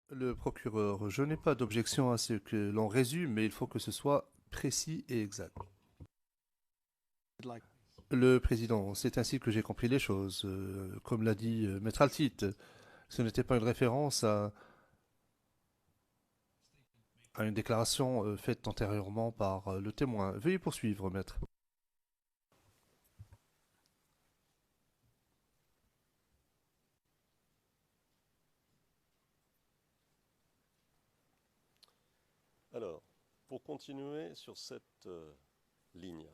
Le procureur, je n'ai pas d'objection à ce que l'on résume, mais il faut que ce soit précis et exact. Le président, c'est ainsi que j'ai compris les choses. Comme l'a dit Maître Altit, ce n'était pas une référence à une déclaration faite antérieurement par le témoin. Veuillez poursuivre, maître. Alors, pour continuer sur cette ligne,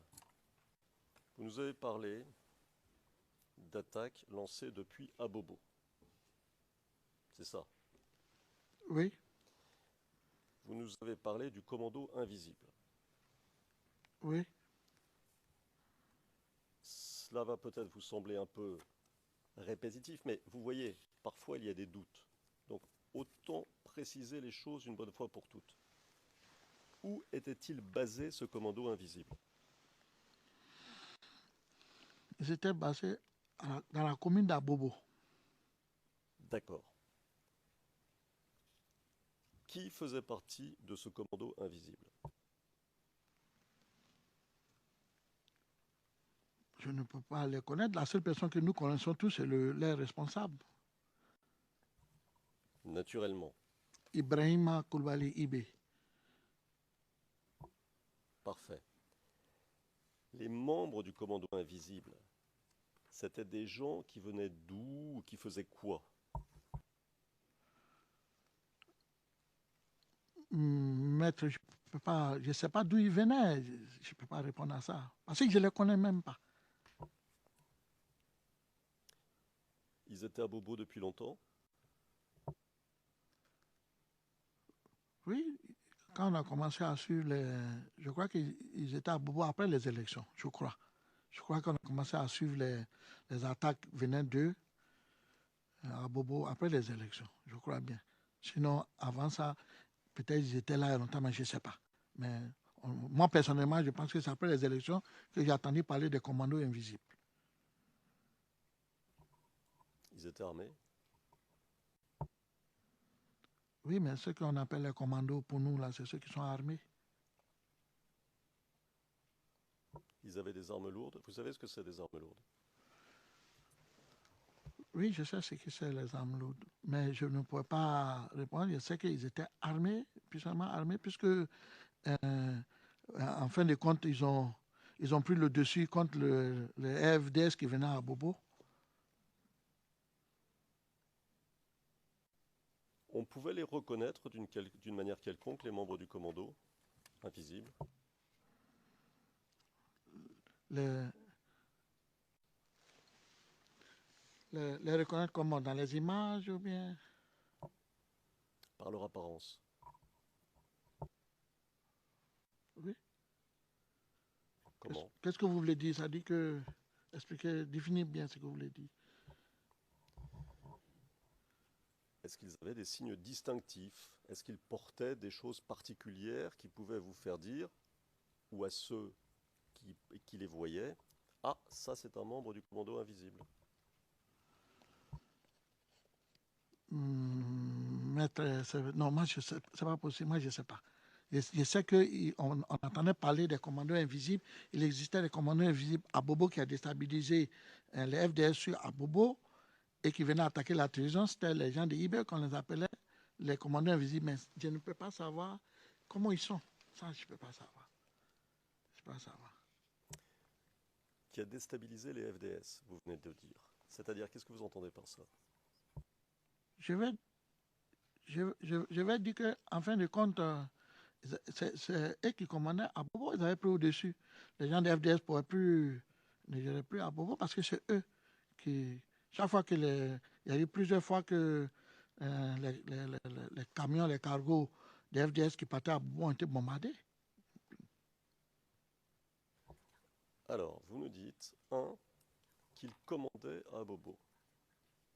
vous nous avez parlé d'attaques lancées depuis Abobo. C'est ça. Oui, Vous nous avez parlé du commando invisible. oui. Cela va peut-être vous sembler un peu répétitif, mais vous voyez, parfois il y a des doutes. Donc, autant préciser les choses une bonne fois pour toutes. Où était-il basé ce commando invisible? Ils étaient basés dans la commune d'Abobo. D'accord. Qui faisait partie de ce commando invisible? Je ne peux pas les connaître. La seule personne que nous connaissons tous, c'est leur responsable, Naturellement. Ibrahima Koulibaly Ibé. Parfait. Les membres du commando invisible, c'était des gens qui venaient d'où ou qui faisaient quoi? Maître, je ne sais pas d'où ils venaient. Je ne peux pas répondre à ça. Parce que je ne les connais même pas. Ils étaient à Bobo depuis longtemps? Oui, quand on a commencé à suivre les. Je crois qu'ils étaient à Bobo après les élections, je crois. Je crois qu'on a commencé à suivre les attaques venant d'eux à Bobo après les élections, je crois bien. Sinon, avant ça, peut-être ils étaient là longtemps, mais je ne sais pas. Mais moi, personnellement, je pense que c'est après les élections que j'ai entendu parler des commandos invisibles. Ils étaient armés? Oui, mais ceux qu'on appelle les commandos, pour nous, là, c'est ceux qui sont armés. Ils avaient des armes lourdes? Vous savez ce que c'est des armes lourdes? Oui, je sais ce que c'est les armes lourdes, mais je ne pourrais pas répondre. Je sais qu'ils étaient armés, puissamment armés, puisque, en fin de compte, ils ont pris le dessus contre le FDS qui venait à Bobo. On pouvait les reconnaître d'une manière quelconque, les membres du commando invisible? Les, les reconnaître comment? Dans les images ou bien? Par leur apparence. Oui. Comment? Qu'est-ce que vous voulez dire? Ça dit que. Expliquez, définissez bien ce que vous voulez dire. Est-ce qu'ils avaient des signes distinctifs? Est-ce qu'ils portaient des choses particulières qui pouvaient vous faire dire, ou à ceux qui les voyaient, ah, ça c'est un membre du commando invisible? Maître, non, moi, je sais, c'est pas possible. Moi, je ne sais pas. Je sais qu'on on entendait parler des commandos invisibles. Il existait des commandos invisibles à Bobo qui a déstabilisé les FDS sur Abobo et qui venaient attaquer la télévision. C'était les gens de IBE qu'on les appelait les commandos invisibles. Mais je ne peux pas savoir comment ils sont. Ça, je ne peux pas savoir. Je ne peux pas savoir. Qui a déstabilisé les FDS, vous venez de dire. C'est-à-dire, qu'est-ce que vous entendez par ça? Je vais, je vais dire qu'en fin de compte, c'est eux qui commandaient à Bobo, ils avaient pris au-dessus. Les gens de FDS ne géraient plus à Bobo parce que c'est eux qui. Chaque fois que il y a eu plusieurs fois que les camions, les cargos de FDS qui partaient à Bobo ont été bombardés. Alors, vous nous dites, un, qu'il commandait à Bobo.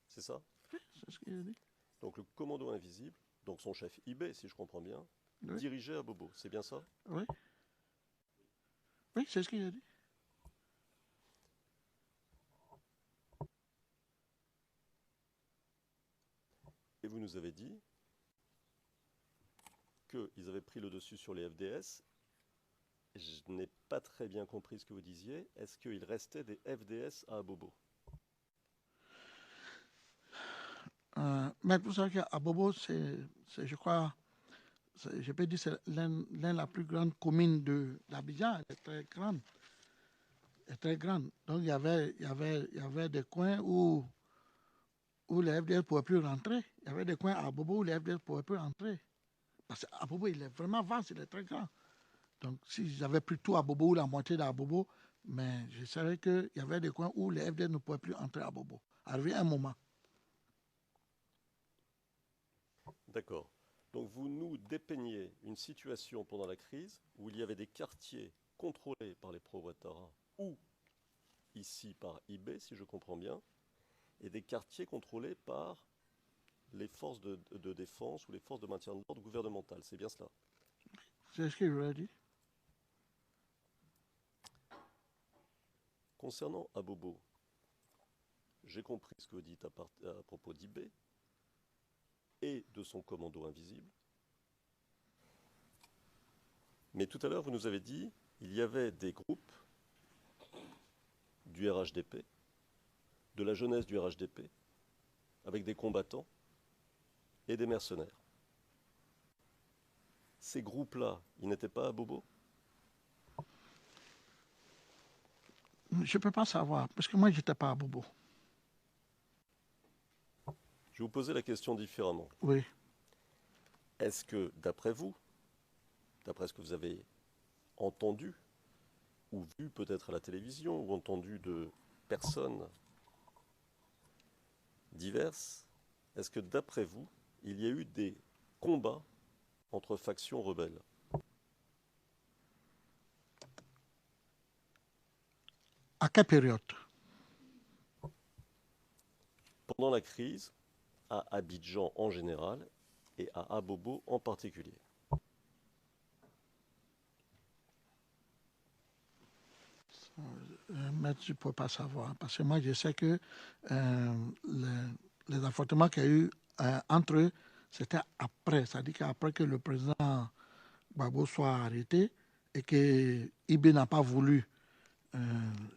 C'est ça? Oui, c'est ce qu'il a dit. Donc le commando invisible, donc son chef IB, si je comprends bien, Oui, dirigeait à Bobo. C'est bien ça? oui, oui, c'est ce qu'il a dit. Et vous nous avez dit qu'ils avaient pris le dessus sur les FDS. Je n'ai pas très bien compris ce que vous disiez. Est-ce qu'il restait des FDS à Abobo? Mais vous savez qu'à Bobo, je crois, je peux dire, c'est l'un la plus grande commune de l'Abidjan. Elle est très grande. Elle est très grande. Donc, il y avait des coins où les FDS ne pouvaient plus rentrer. Il y avait des coins à Bobo où les FDS ne pouvaient plus rentrer. Parce qu'à Bobo, il est vraiment vaste, il est très grand. Donc, si j'avais pris tout à Bobo ou la moitié d'à Bobo, mais je savais qu'il y avait des coins où les FDS ne pouvaient plus entrer à Bobo. Arrivé un moment. D'accord. Donc vous nous dépeignez une situation pendant la crise où il y avait des quartiers contrôlés par les pro-Ouattara ou ici par IB, si je comprends bien, et des quartiers contrôlés par les forces de défense ou les forces de maintien de l'ordre gouvernementales. C'est bien cela? C'est ce que je voulais dire. Concernant Abobo, j'ai compris ce que vous dites à propos d'IB et de son commando invisible. Mais tout à l'heure, vous nous avez dit qu'il y avait des groupes du RHDP, de la jeunesse du RHDP, avec des combattants et des mercenaires. Ces groupes-là, ils n'étaient pas à Bobo? Je ne peux pas savoir, parce que moi, je n'étais pas à Bobo. Je vais vous poser la question différemment. Oui. Est-ce que, d'après vous, d'après ce que vous avez entendu, ou vu peut-être à la télévision, ou entendu de personnes diverses, est-ce que d'après vous, il y a eu des combats entre factions rebelles? À quelle période? Pendant la crise, à Abidjan en général et à Abobo en particulier. Mais tu ne peux pas savoir. Parce que moi, je sais que les affrontements qu'il y a eu entre eux, c'était après. C'est-à-dire qu'après que le président Gbagbo soit arrêté et que IB n'a pas voulu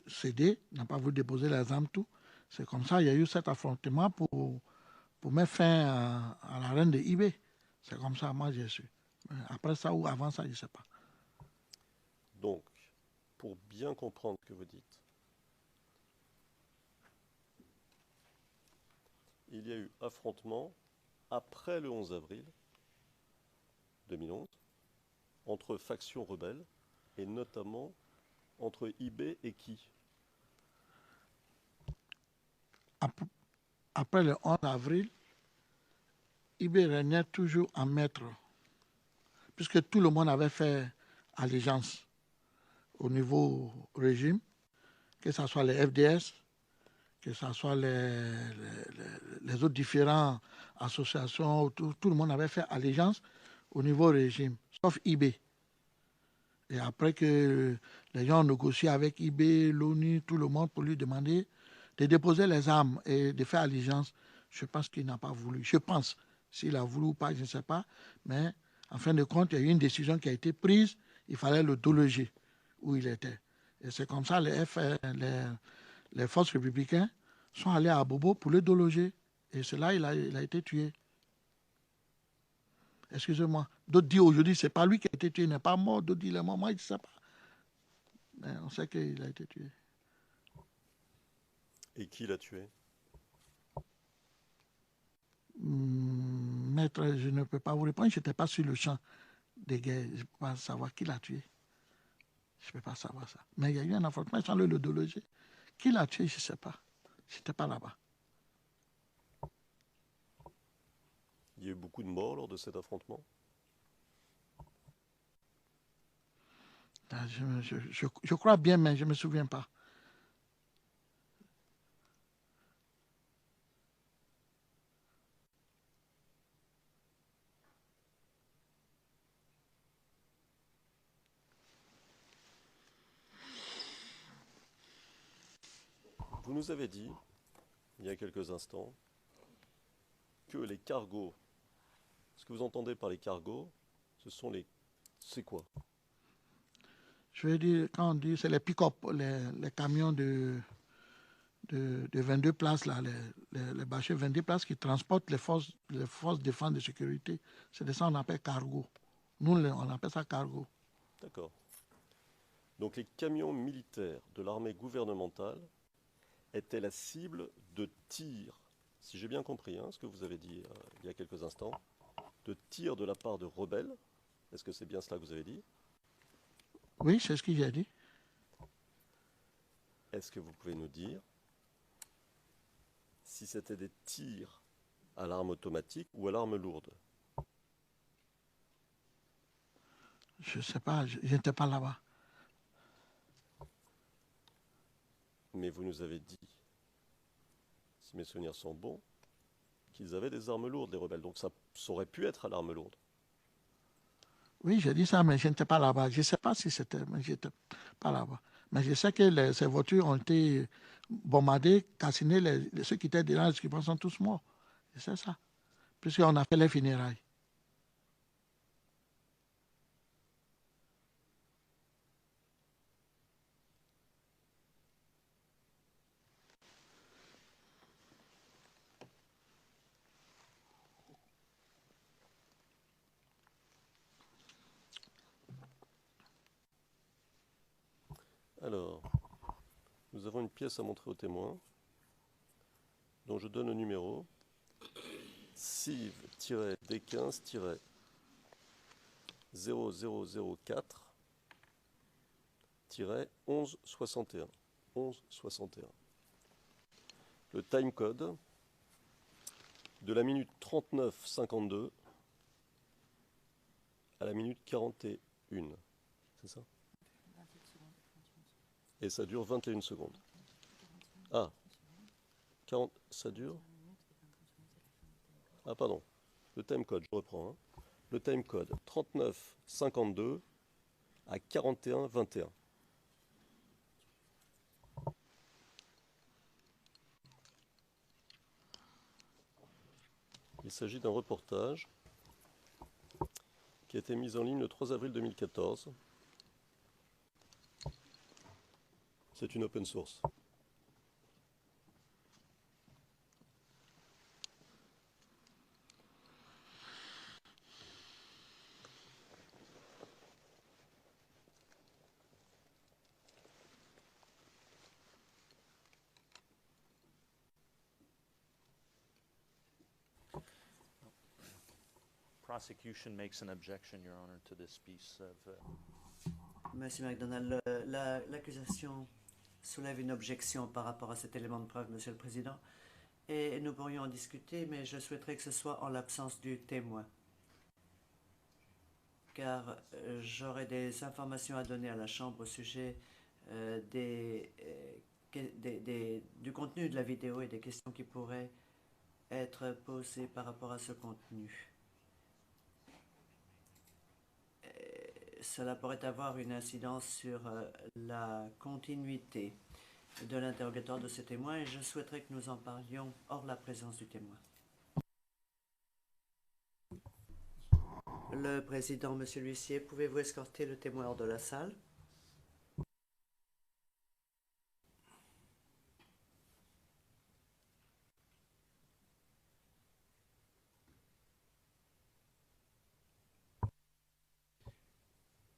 céder, n'a pas voulu déposer les armes, tout. C'est comme ça, il y a eu cet affrontement pour mettre fin à la reine de IB. C'est comme ça, moi, j'ai su. Après ça ou avant ça, je ne sais pas. Donc, pour bien comprendre ce que vous dites, il y a eu affrontement après le 11 avril 2011 entre factions rebelles et notamment entre IB et qui? Après le 11 avril, IB régnait toujours en maître, puisque tout le monde avait fait allégeance au niveau régime, que ce soit les FDS, que ce soit les autres différentes associations, tout le monde avait fait allégeance au niveau régime, sauf IB. Et après que les gens ont négocié avec IB, l'ONU, tout le monde pour lui demander de déposer les armes et de faire allégeance, je pense qu'il n'a pas voulu. Je pense. S'il a voulu ou pas, je ne sais pas. Mais en fin de compte, il y a eu une décision qui a été prise. Il fallait le déloger où il était. Et c'est comme ça les forces républicaines sont allées à Bobo pour le déloger. Et c'est là qu'il a été tué. Excusez-moi. D'autres disent aujourd'hui, ce n'est pas lui qui a été tué, il n'est pas mort. D'autres disent, il est mort. Moi, je ne sais pas. Mais on sait qu'il a été tué. Et qui l'a tué? Maître, je ne peux pas vous répondre. Je n'étais pas sur le champ de guerre. Je ne peux pas savoir qui l'a tué. Je ne peux pas savoir ça. Mais il y a eu un affrontement sans le déloger. Qui l'a tué, je ne sais pas. Je n'étais pas là-bas. Il y a eu beaucoup de morts lors de cet affrontement? Je crois bien, mais je ne me souviens pas. Vous nous avez dit, il y a quelques instants, que les cargos, ce que vous entendez par les cargos, Ce sont les... C'est quoi? Je veux dire, quand on dit, c'est les pick-up, les camions de 22 places, là, les bâchers 22 places qui transportent les forces de défense et de sécurité. C'est de ça qu'on appelle cargo. Nous, on appelle ça cargo. D'accord. Donc les camions militaires de l'armée gouvernementale étaient la cible de tirs, si j'ai bien compris ce que vous avez dit il y a quelques instants, de tirs de la part de rebelles. Est-ce que c'est bien cela que vous avez dit? Oui, c'est ce que j'ai dit. Est-ce que vous pouvez nous dire si c'était des tirs à l'arme automatique ou à l'arme lourde? Je ne sais pas, je n'étais pas là-bas. Mais vous nous avez dit, si mes souvenirs sont bons, qu'ils avaient des armes lourdes, les rebelles. Donc ça aurait pu être à l'arme lourde. Oui, j'ai dit ça, mais je n'étais pas là-bas. Je ne sais pas si c'était, mais je n'étais pas là-bas. Mais je sais que ces voitures ont été bombardées, calcinées, ceux qui étaient dedans, les occupants sont tous morts. Je sais ça. Puisqu'on a fait les funérailles. Alors, nous avons une pièce à montrer aux témoins, dont je donne le numéro. CIV-D15-0004-1161. 1161. Le timecode de la minute 39,52 à la minute 41. C'est ça? Et ça dure 21 secondes. Ah, 40, ça dure? Ah, pardon. Le timecode, je reprends. Le timecode 39,52 à 41,21. Il s'agit d'un reportage qui a été mis en ligne le 3 avril 2014. C'est une open source. Prosecution makes an objection, Your Honor, to this piece of... Monsieur MacDonald, l'accusation soulève une objection par rapport à cet élément de preuve, Monsieur le Président, et nous pourrions en discuter, mais je souhaiterais que ce soit en l'absence du témoin, car j'aurai des informations à donner à la Chambre au sujet du contenu de la vidéo et des questions qui pourraient être posées par rapport à ce contenu. Cela pourrait avoir une incidence sur la continuité de l'interrogatoire de ce témoin et je souhaiterais que nous en parlions hors la présence du témoin. Le Président, Monsieur l'huissier, pouvez-vous escorter le témoin hors de la salle?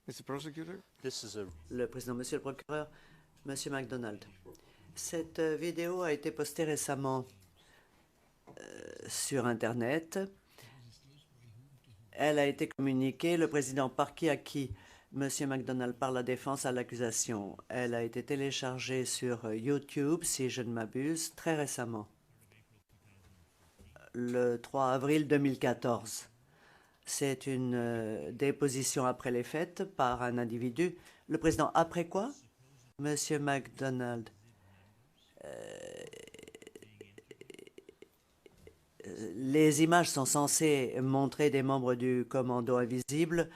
Mr. Prosecutor? Le Président, Monsieur le Procureur, Monsieur MacDonald. Cette vidéo a été postée récemment sur Internet. Elle a été communiquée, le Président, par qui à qui? Monsieur MacDonald, par la défense à l'accusation. Elle a été téléchargée sur YouTube, si je ne m'abuse, très récemment, le 3 avril 2014. C'est une déposition après les faits par un individu. Le Président, après quoi? Monsieur MacDonald, les images sont censées montrer des membres du commando invisible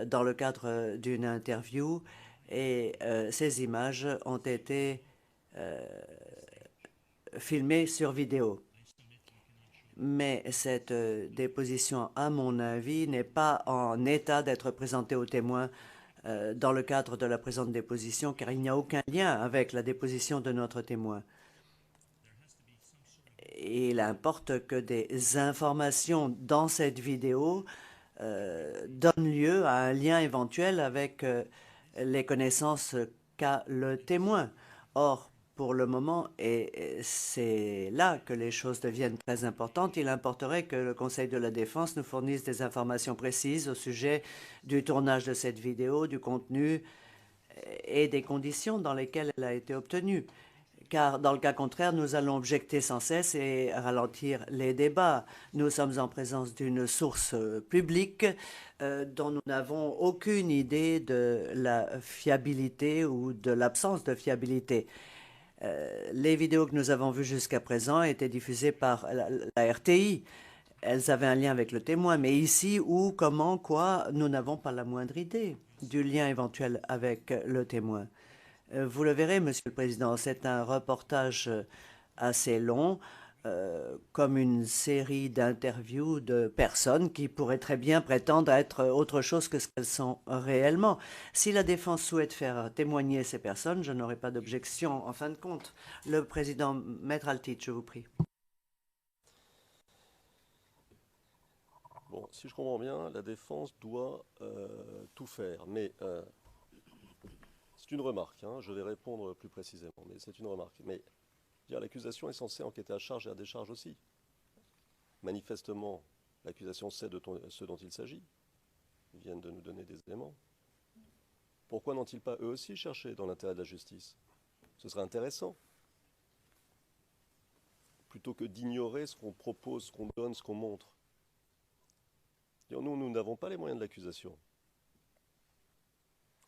dans le cadre d'une interview et ces images ont été filmées sur vidéo. Mais cette déposition, à mon avis, n'est pas en état d'être présentée aux témoins dans le cadre de la présente déposition, car il n'y a aucun lien avec la déposition de notre témoin. Il importe que des informations dans cette vidéo donnent lieu à un lien éventuel avec les connaissances qu'a le témoin. Or, pour le moment, et c'est là que les choses deviennent très importantes, il importerait que le Conseil de la Défense nous fournisse des informations précises au sujet du tournage de cette vidéo, du contenu et des conditions dans lesquelles elle a été obtenue. Car dans le cas contraire, nous allons objecter sans cesse et ralentir les débats. Nous sommes en présence d'une source publique dont nous n'avons aucune idée de la fiabilité ou de l'absence de fiabilité. Les vidéos que nous avons vues jusqu'à présent étaient diffusées par la RTI. Elles avaient un lien avec le témoin, mais ici, où, comment, quoi, nous n'avons pas la moindre idée du lien éventuel avec le témoin. Vous le verrez, Monsieur le Président, c'est un reportage assez long, comme une série d'interviews de personnes qui pourraient très bien prétendre être autre chose que ce qu'elles sont réellement. Si la défense souhaite faire témoigner ces personnes, je n'aurai pas d'objection en fin de compte. Le Président, Maître Altit, je vous prie. Bon, si je comprends bien, la défense doit tout faire, mais c'est une remarque, hein, je vais répondre plus précisément, mais c'est une remarque. Mais l'accusation est censée enquêter à charge et à décharge aussi. Manifestement, l'accusation sait de ce dont il s'agit. Ils viennent de nous donner des éléments. Pourquoi n'ont-ils pas eux aussi cherché dans l'intérêt de la justice? Ce serait intéressant. Plutôt que d'ignorer ce qu'on propose, ce qu'on donne, ce qu'on montre. Nous n'avons pas les moyens de l'accusation.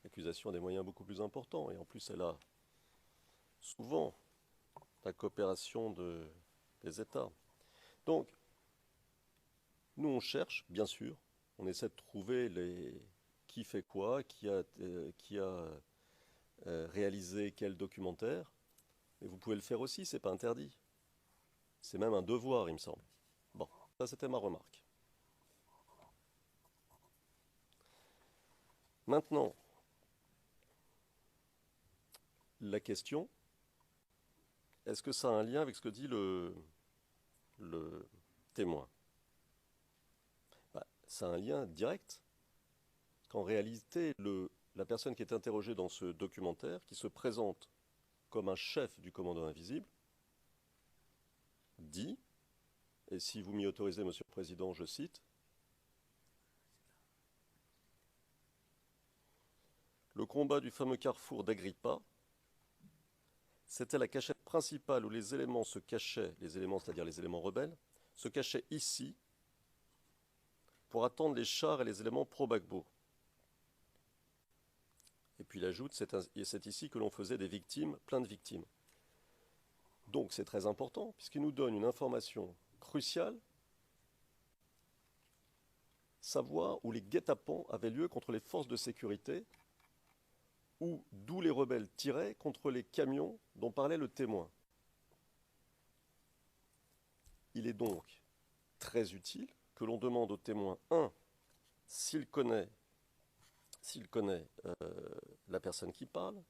L'accusation a des moyens beaucoup plus importants et en plus elle a souvent la coopération des États. Donc, nous on cherche, bien sûr, on essaie de trouver qui fait quoi, qui a réalisé quel documentaire, mais vous pouvez le faire aussi, c'est pas interdit. C'est même un devoir, il me semble. Bon, ça c'était ma remarque. Maintenant, la question, est-ce que ça a un lien avec ce que dit le témoin? Ça a un lien direct, qu'en réalité, la personne qui est interrogée dans ce documentaire, qui se présente comme un chef du commando invisible, dit, et si vous m'y autorisez, Monsieur le Président, je cite, « Le combat du fameux carrefour d'Agrippa, c'était la cachette principale où les éléments se cachaient, les éléments, c'est-à-dire les éléments rebelles, se cachaient ici pour attendre les chars et les éléments pro-Gbagbo. » Et puis il ajoute, c'est ici que l'on faisait des victimes, plein de victimes. Donc c'est très important, puisqu'il nous donne une information cruciale, savoir où les guet-apens avaient lieu contre les forces de sécurité, d'où les rebelles tiraient contre les camions dont parlait le témoin. Il est donc très utile que l'on demande au témoin, s'il connaît la personne qui parle,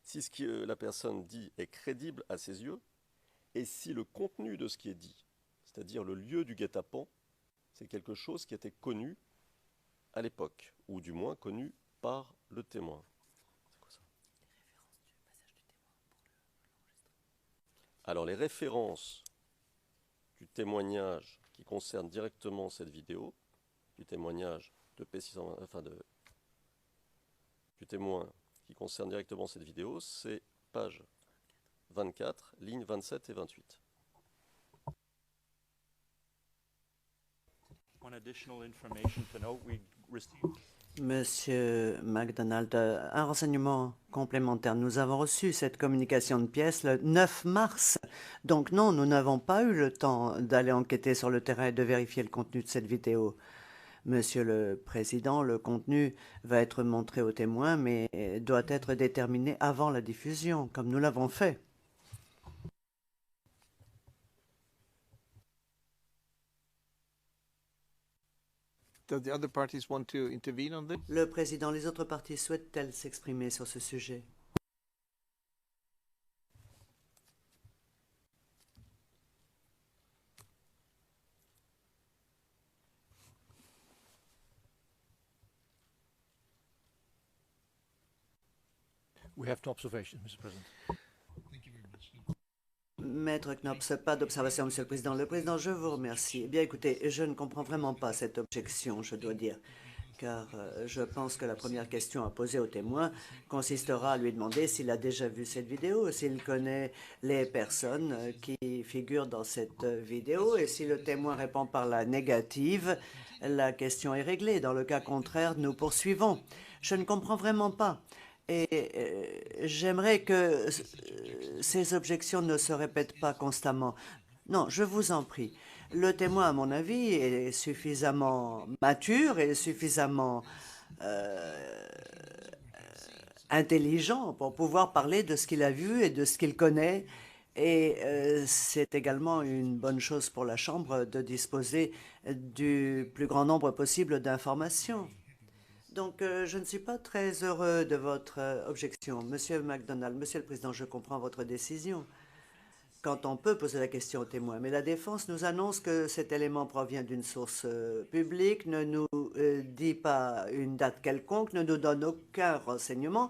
si ce que la personne dit est crédible à ses yeux, et si le contenu de ce qui est dit, c'est-à-dire le lieu du guet-apens, c'est quelque chose qui était connu à l'époque, ou du moins connu par le témoin. Alors les références du témoignage qui concernent directement cette vidéo, du témoignage de P600, du témoin qui concerne directement cette vidéo, c'est page 24, lignes 27 et 28. One additional information to note, we received... Monsieur MacDonald, un renseignement complémentaire. Nous avons reçu cette communication de pièces le 9 mars. Donc non, nous n'avons pas eu le temps d'aller enquêter sur le terrain et de vérifier le contenu de cette vidéo. Monsieur le Président, le contenu va être montré aux témoins, mais doit être déterminé avant la diffusion, comme nous l'avons fait. Does the other parties want to intervene on this? Le président, les autres parties souhaitent-elles s'exprimer sur ce sujet? We have no observation, Mr. President. Maître Knops, pas d'observation, Monsieur le Président. Le Président, je vous remercie. Eh bien, écoutez, je ne comprends vraiment pas cette objection, je dois dire, car je pense que la première question à poser au témoin consistera à lui demander s'il a déjà vu cette vidéo, s'il connaît les personnes qui figurent dans cette vidéo, et si le témoin répond par la négative, la question est réglée. Dans le cas contraire, nous poursuivons. Je ne comprends vraiment pas. Et j'aimerais que ces objections ne se répètent pas constamment. Non, je vous en prie. Le témoin, à mon avis, est suffisamment mature et suffisamment intelligent pour pouvoir parler de ce qu'il a vu et de ce qu'il connaît. Et c'est également une bonne chose pour la Chambre de disposer du plus grand nombre possible d'informations. Donc, je ne suis pas très heureux de votre objection. Monsieur MacDonald, Monsieur le Président, je comprends votre décision quand on peut poser la question au témoin. Mais la défense nous annonce que cet élément provient d'une source publique, ne nous dit pas une date quelconque, ne nous donne aucun renseignement.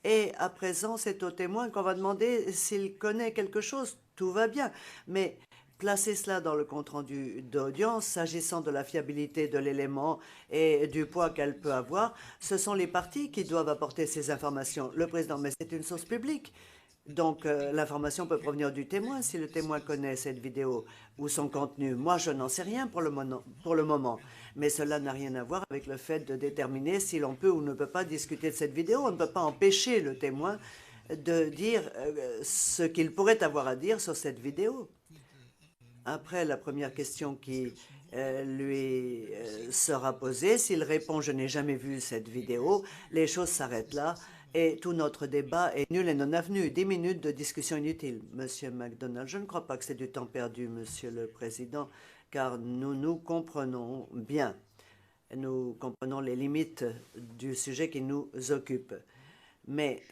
Et à présent, c'est au témoin qu'on va demander s'il connaît quelque chose. Tout va bien. Mais placer cela dans le compte-rendu d'audience, s'agissant de la fiabilité de l'élément et du poids qu'elle peut avoir, ce sont les parties qui doivent apporter ces informations. Le président, mais c'est une source publique. Donc, l'information peut provenir du témoin si le témoin connaît cette vidéo ou son contenu. Moi, je n'en sais rien pour le moment. Mais cela n'a rien à voir avec le fait de déterminer si l'on peut ou ne peut pas discuter de cette vidéo. On ne peut pas empêcher le témoin de dire ce qu'il pourrait avoir à dire sur cette vidéo. Après la première question qui lui sera posée, s'il répond « je n'ai jamais vu cette vidéo », les choses s'arrêtent là et tout notre débat est nul et non avenu. 10 minutes de discussion inutile. Monsieur MacDonald, je ne crois pas que c'est du temps perdu, Monsieur le Président, car nous nous comprenons bien. Nous comprenons les limites du sujet qui nous occupe. Mais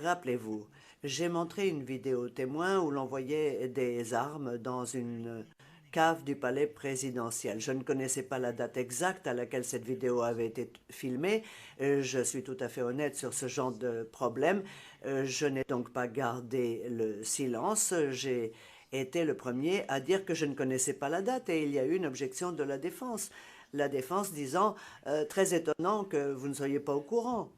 rappelez-vous, j'ai montré une vidéo témoin où l'on voyait des armes dans une cave du palais présidentiel. Je ne connaissais pas la date exacte à laquelle cette vidéo avait été filmée. Je suis tout à fait honnête sur ce genre de problème. Je n'ai donc pas gardé le silence. J'ai été le premier à dire que je ne connaissais pas la date et il y a eu une objection de la défense. La défense disant très étonnant que vous ne soyez pas au courant.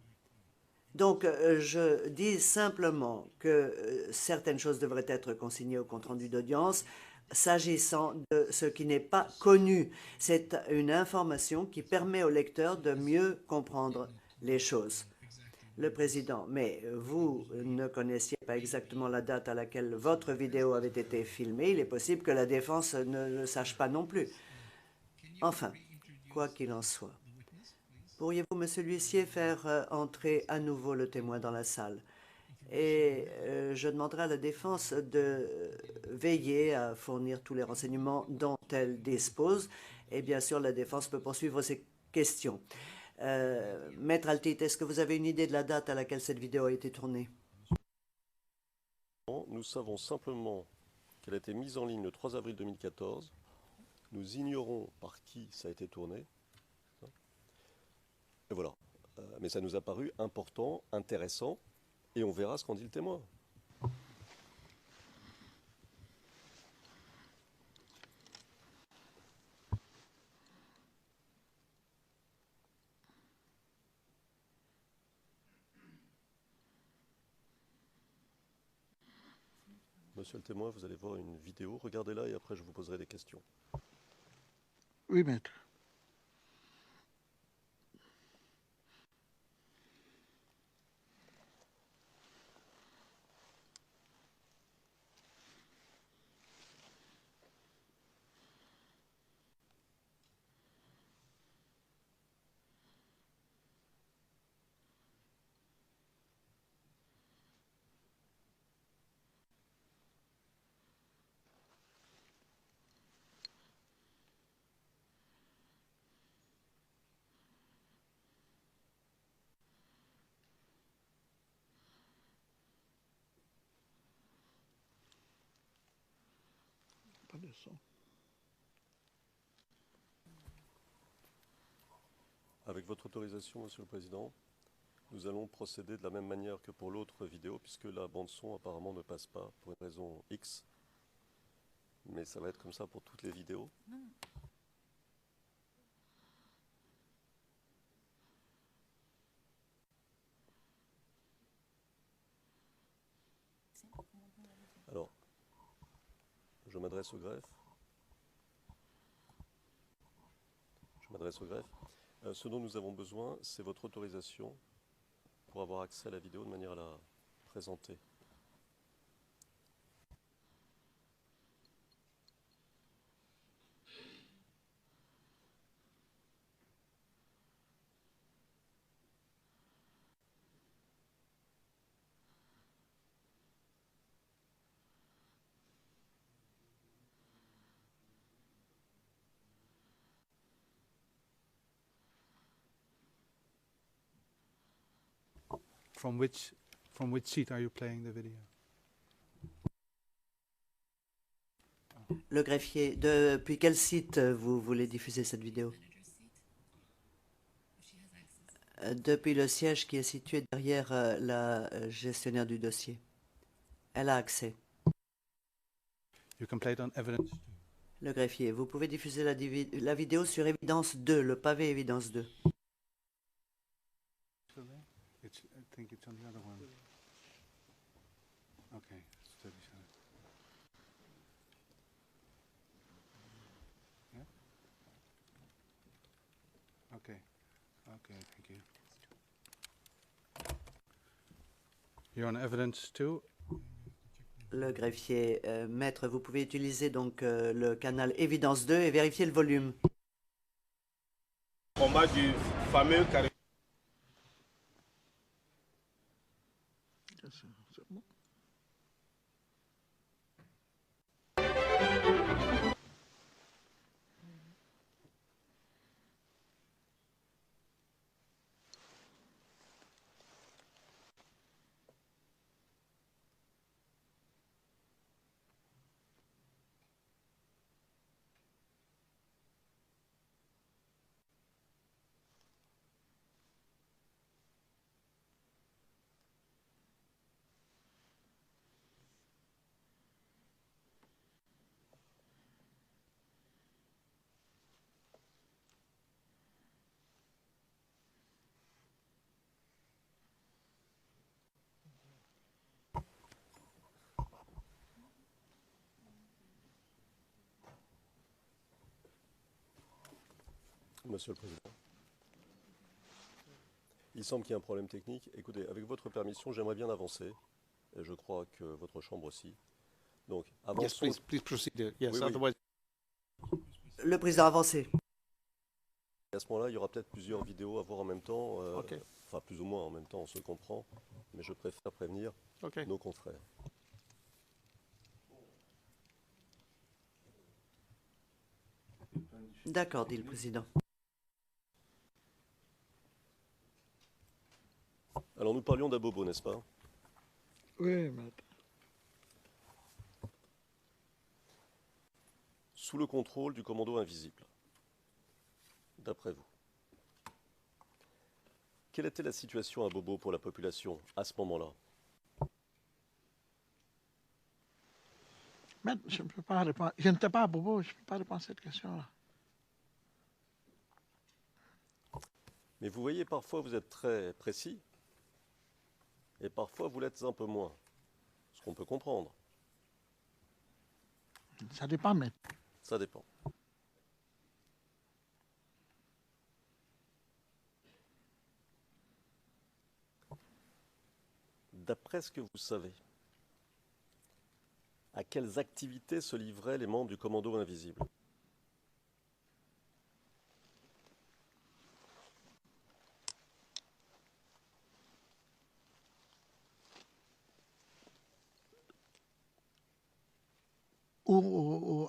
Donc, je dis simplement que certaines choses devraient être consignées au compte-rendu d'audience s'agissant de ce qui n'est pas connu. C'est une information qui permet au lecteur de mieux comprendre les choses. Le Président, mais vous ne connaissiez pas exactement la date à laquelle votre vidéo avait été filmée. Il est possible que la défense ne le sache pas non plus. Enfin, quoi qu'il en soit. Pourriez-vous, Monsieur l'huissier, faire entrer à nouveau le témoin dans la salle? Et je demanderai à la défense de veiller à fournir tous les renseignements dont elle dispose. Et bien sûr, la défense peut poursuivre ses questions. Maître Altit, est-ce que vous avez une idée de la date à laquelle cette vidéo a été tournée? Nous savons simplement qu'elle a été mise en ligne le 3 avril 2014. Nous ignorons par qui ça a été tourné. Et voilà. Mais ça nous a paru important, intéressant, et on verra ce qu'en dit le témoin. Monsieur le témoin, vous allez voir une vidéo, regardez-la et après je vous poserai des questions. Oui, maître. de son. Avec votre autorisation, Monsieur le Président, nous allons procéder de la même manière que pour l'autre vidéo, puisque la bande-son apparemment ne passe pas pour une raison X. Mais ça va être comme ça pour toutes les vidéos. Alors, je m'adresse au greffe. Ce dont nous avons besoin, c'est votre autorisation pour avoir accès à la vidéo de manière à la présenter. From which seat are you playing the video? Le greffier, depuis quel site vous voulez diffuser cette vidéo? Depuis le siège qui est situé derrière la gestionnaire du dossier. Elle a accès. You can play it on evidence. Le greffier, vous pouvez diffuser la vidéo sur Évidence 2, le pavé Évidence 2. I think it's on the other one. Okay, it's 37. Yeah? Okay. Okay, thank you. You're on evidence too? Le greffier, maître, vous pouvez utiliser donc le canal Évidence 2 et vérifier le volume. Combat du fameux carré. C'est bon. Monsieur le Président. Il semble qu'il y ait un problème technique. Écoutez, avec votre permission, j'aimerais bien avancer. Et je crois que votre chambre aussi. Donc, Yes, avançons. please proceed. Yes, Oui, oui. otherwise. Le président avancé. À ce moment-là, il y aura peut-être plusieurs vidéos à voir en même temps. Ok. Enfin, plus ou moins en même temps, on se comprend. Mais je préfère prévenir Okay. nos confrères. D'accord, dit le président. Alors, nous parlions d'Abobo, n'est-ce pas? Oui, maître. Sous le contrôle du commando invisible. D'après vous, quelle était la situation à Bobo pour la population à ce moment-là? Maître, je ne peux pas répondre. Je n'étais pas à Bobo, je ne peux pas répondre à cette question-là. Mais vous voyez, parfois vous êtes très précis, et parfois vous l'êtes un peu moins. Ce qu'on peut comprendre, Ça dépend, maître. ça dépend. D'après ce que vous savez, à quelles activités se livraient les membres du commando invisible?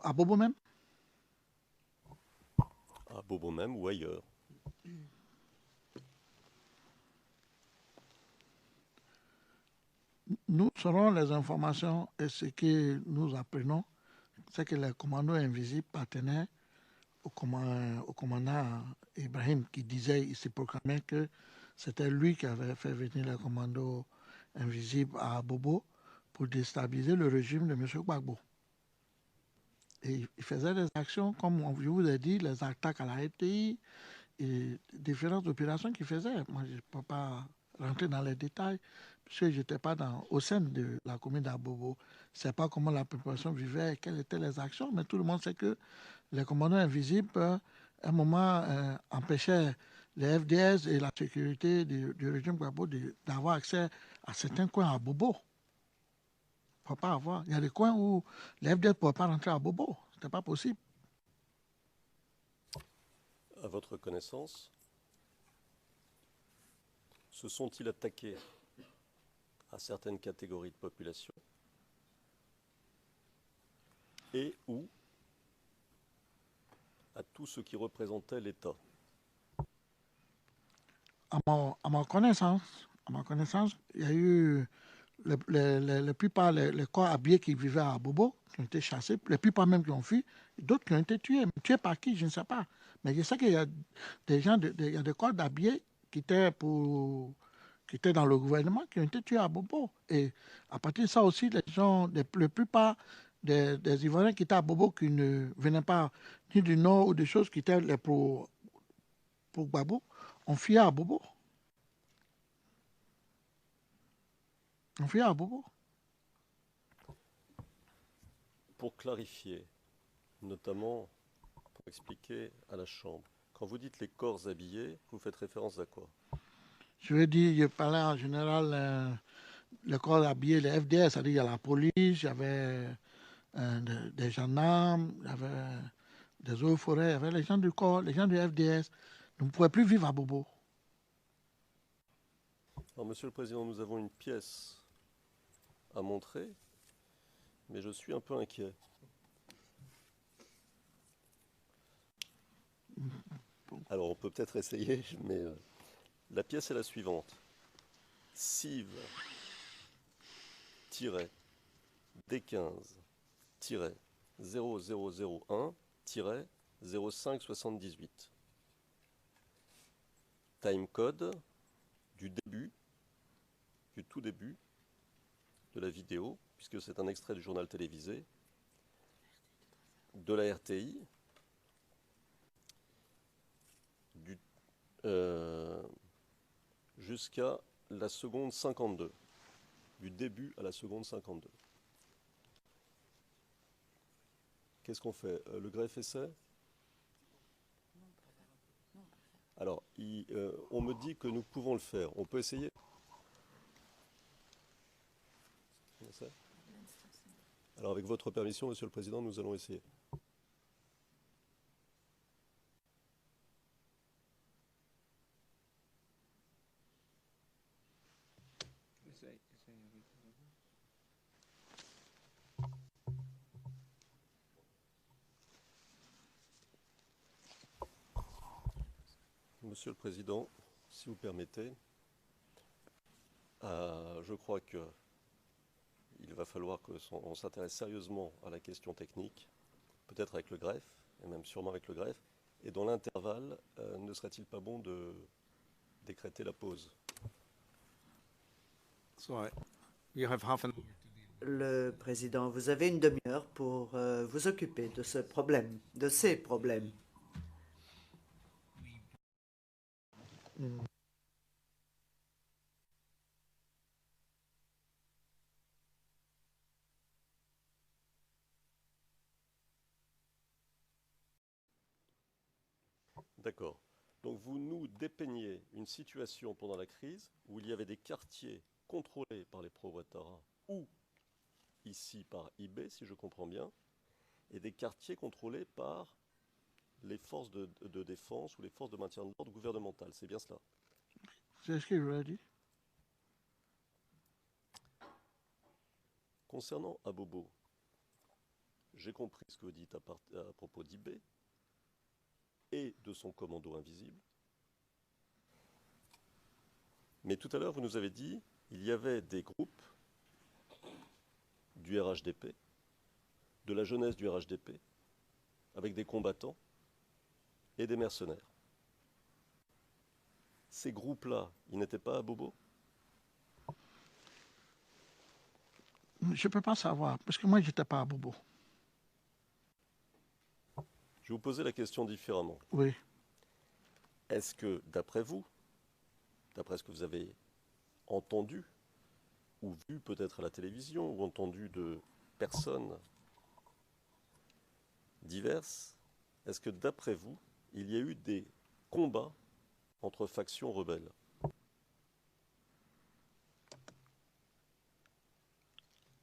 À Bobo même? À Bobo même ou ailleurs? Nous, selon les informations et ce que nous apprenons, c'est que le commando invisible appartenait au commandant Ibrahim qui disait, il s'est proclamé que c'était lui qui avait fait venir le commando invisible à Bobo pour déstabiliser le régime de M. Gbagbo. Et il faisait des actions, comme je vous ai dit, les attaques à la RTI et différentes opérations qu'il faisait. Moi, je ne peux pas rentrer dans les détails, puisque je n'étais pas au sein de la commune d'Abobo. Je ne sais pas comment la population vivait, quelles étaient les actions, mais tout le monde sait que les commandants invisibles, à un moment, empêchaient les FDS et la sécurité du régime Gbagbo d'avoir accès à certains coins à Bobo. Il ne faut pas avoir. Il y a des coins où les FDS ne pouvaient pas rentrer à Bobo. Ce n'était pas possible. À votre connaissance, se sont-ils attaqués à certaines catégories de population et ou à tout ce qui représentait l'État? À ma connaissance, il y a eu la plupart les corps habillés qui vivaient à Bobo, qui ont été chassés, la plupart même qui ont fui, d'autres qui ont été tués. Mais tués par qui, je ne sais pas. Mais je sais qu'il y a des gens, il y a des corps habillés qui étaient dans le gouvernement, qui ont été tués à Bobo. Et à partir de ça aussi, la plupart des Ivoiriens qui étaient à Bobo, qui ne venaient pas ni du Nord ou des choses qui étaient pour Gbagbo, ont fui à Bobo. On fait à Bobo. Pour clarifier, notamment pour expliquer à la Chambre, quand vous dites les corps habillés, vous faites référence à quoi? Je veux dire, je parlais en général les corps habillés, les FDS, c'est-à-dire il y a la police, il y avait des gendarmes, il y avait des eaux et forêts, il y avait les gens du corps, les gens du FDS. Nous ne pouvions plus vivre à Bobo. Alors, Monsieur le Président, nous avons une pièce à montrer, mais je suis un peu inquiet. Alors, on peut peut-être essayer, mais la pièce est la suivante. CIV-D15-0001-0578. Timecode du tout début de la vidéo, puisque c'est un extrait du journal télévisé, de la RTI, jusqu'à la seconde 52, du début à la seconde 52. Qu'est-ce qu'on fait? Le greffe essai? Alors, on me dit que nous pouvons le faire. On peut essayer? Alors, avec votre permission, Monsieur le Président, nous allons essayer. Monsieur le Président, si vous permettez, je crois qu'il va falloir qu'on s'intéresse sérieusement à la question technique, peut-être avec le greffe, et même sûrement avec le greffe, et dans l'intervalle, ne serait-il pas bon de décréter la pause? Le Président, vous avez une demi-heure pour vous occuper de ce problème, de ces problèmes. D'accord. Donc vous nous dépeignez une situation pendant la crise où il y avait des quartiers contrôlés par les pro-Ouattara ou ici par IB, si je comprends bien, et des quartiers contrôlés par les forces de défense ou les forces de maintien de l'ordre gouvernemental. C'est bien cela? C'est ce que je voulais dire. Concernant Abobo, j'ai compris ce que vous dites à propos d'IB et de son commando invisible. Mais tout à l'heure, vous nous avez dit qu'il y avait des groupes du RHDP de la jeunesse du RHDP, avec des combattants et des mercenaires. Ces groupes-là, ils n'étaient pas à Bobo? Je ne peux pas savoir, parce que moi, je n'étais pas à Bobo. Je vais vous poser la question différemment. Oui. Est-ce que, d'après vous, d'après ce que vous avez entendu, ou vu peut-être à la télévision, ou entendu de personnes diverses, est-ce que d'après vous, il y a eu des combats entre factions rebelles?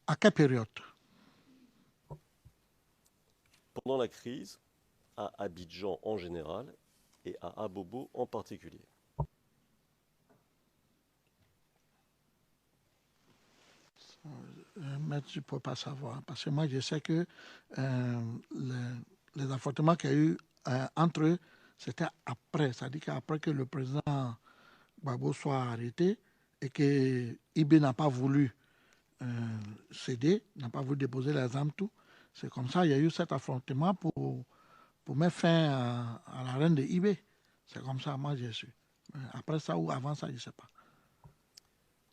À quelle période? Pendant la crise, à Abidjan en général et à Abobo en particulier. Mais je ne peux pas savoir, parce que moi, je sais que les affrontements qu'il y a eu entre eux, c'était après, c'est-à-dire qu'après que le président Gbagbo soit arrêté et que IB n'a pas voulu céder, n'a pas voulu déposer les armes, tout. C'est comme ça, il y a eu cet affrontement pour mettre fin à la reine de IB. C'est comme ça, moi, j'ai su. Après ça ou avant ça, je ne sais pas.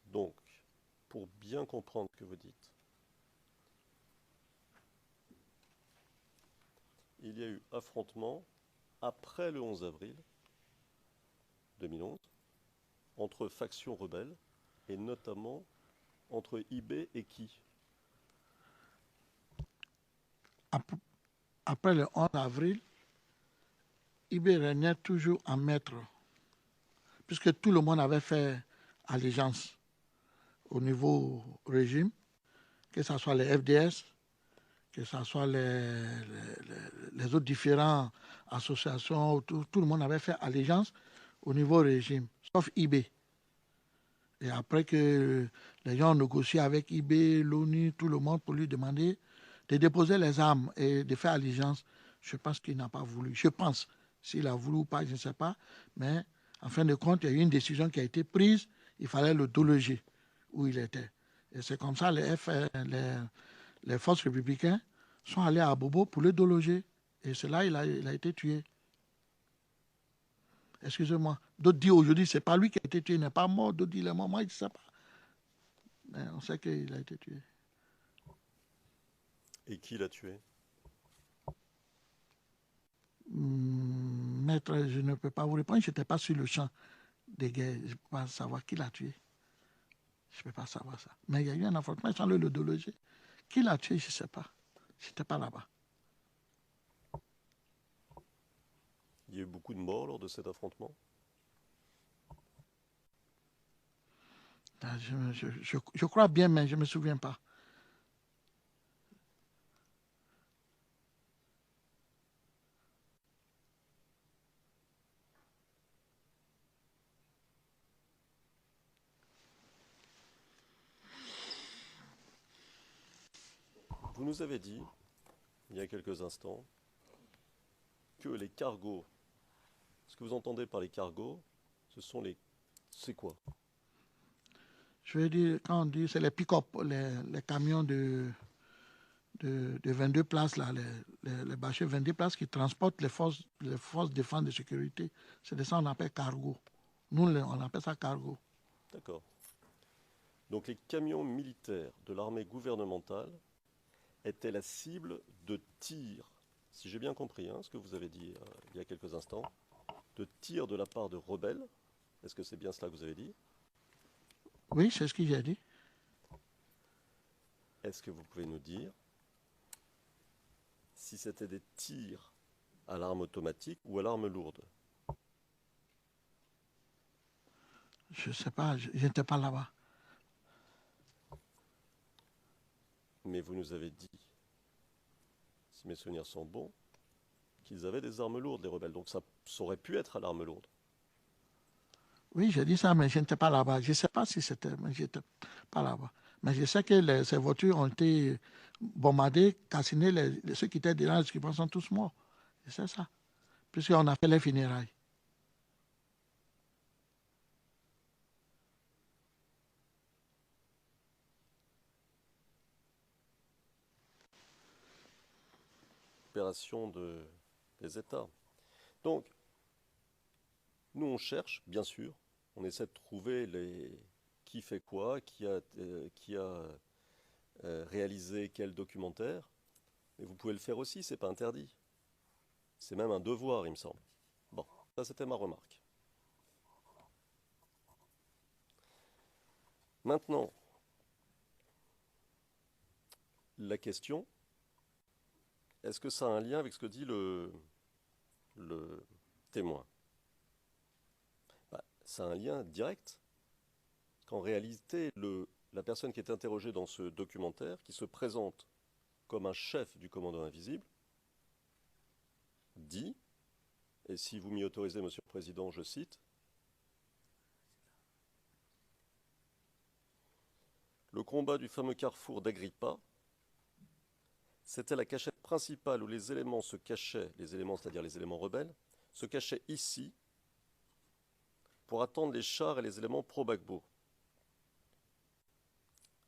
Donc, pour bien comprendre ce que vous dites, il y a eu affrontement après le 11 avril 2011 entre factions rebelles et notamment entre IB et qui? Après le 11 avril, IB régnait toujours en maître, puisque tout le monde avait fait allégeance au niveau régime, que ce soit les FDS, que ce soit les autres différentes associations, tout le monde avait fait allégeance au niveau régime, sauf IB. Et après que les gens ont négocié avec IB, l'ONU, tout le monde pour lui demander de déposer les armes et de faire allégeance, je pense qu'il n'a pas voulu. Je pense. S'il a voulu ou pas, je ne sais pas. Mais en fin de compte, il y a eu une décision qui a été prise. Il fallait le déloger où il était. Et c'est comme ça les forces républicaines sont allées à Bobo pour le déloger. Et c'est là qu'il a été tué. Excusez-moi. D'autres disent aujourd'hui, ce n'est pas lui qui a été tué, il n'est pas mort. D'autres disent, il est mort. Moi, je ne sais pas. Mais on sait qu'il a été tué. Et qui l'a tué? Maître, je ne peux pas vous répondre. Je n'étais pas sur le champ de guerre. Je ne peux pas savoir qui l'a tué. Je ne peux pas savoir ça. Mais il y a eu un affrontement sans le déloger. Qui l'a tué, je ne sais pas. Je n'étais pas là-bas. Il y a eu beaucoup de morts lors de cet affrontement? Je crois bien, mais je ne me souviens pas. Vous nous avez dit, il y a quelques instants, que les cargos, ce que vous entendez par les cargos, ce sont les... C'est quoi? Je veux dire, quand on dit, c'est les pick-up, les camions de 22 places, là, les bâchers 22 places qui transportent les forces de défense et de sécurité. C'est de ça qu'on appelle cargo. Nous, on appelle ça cargo. D'accord. Donc les camions militaires de l'armée gouvernementale étaient la cible de tirs, si j'ai bien compris ce que vous avez dit il y a quelques instants, de tirs de la part de rebelles. Est-ce que c'est bien cela que vous avez dit? Oui, c'est ce que j'ai dit. Est-ce que vous pouvez nous dire si c'était des tirs à l'arme automatique ou à l'arme lourde? Je ne sais pas, je n'étais pas là-bas. Mais vous nous avez dit, si mes souvenirs sont bons, qu'ils avaient des armes lourdes, les rebelles. Donc ça aurait pu être à l'arme lourde. Oui, j'ai dit ça, mais je n'étais pas là-bas. Je ne sais pas si c'était, mais je n'étais pas là-bas. Mais je sais que ces voitures ont été bombardées, calcinées, ceux qui étaient dedans, ceux qui sont tous morts. Je sais ça. Puisqu'on a fait les funérailles. coopération des États. Donc, nous, on cherche, bien sûr, on essaie de trouver qui fait quoi, qui a réalisé quel documentaire. Et vous pouvez le faire aussi, c'est pas interdit. C'est même un devoir, il me semble. Bon, ça c'était ma remarque. Maintenant, la question, est-ce que ça a un lien avec ce que dit le témoin? Ça a un lien direct, qu'en réalité, la personne qui est interrogée dans ce documentaire, qui se présente comme un chef du commando invisible, dit, et si vous m'y autorisez, Monsieur le Président, je cite, « Le combat du fameux carrefour d'Agrippa, c'était la cachette principale où les éléments se cachaient, les éléments, c'est-à-dire les éléments rebelles, se cachaient ici pour attendre les chars et les éléments pro-Gbagbo.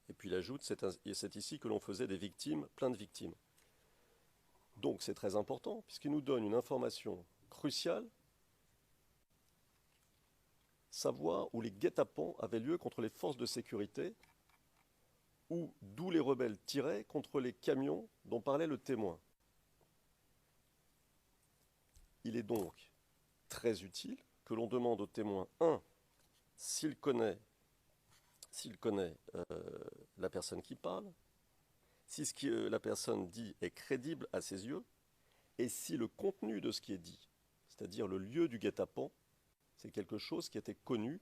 Et puis il ajoute, c'est ici que l'on faisait des victimes, plein de victimes. » Donc c'est très important, puisqu'il nous donne une information cruciale, savoir où les guet-apens avaient lieu contre les forces de sécurité, ou d'où les rebelles tiraient contre les camions dont parlait le témoin. Il est donc très utile que l'on demande au témoin, 1, s'il connaît la personne qui parle, si ce que la personne dit est crédible à ses yeux, et si le contenu de ce qui est dit, c'est-à-dire le lieu du guet-apens, c'est quelque chose qui était connu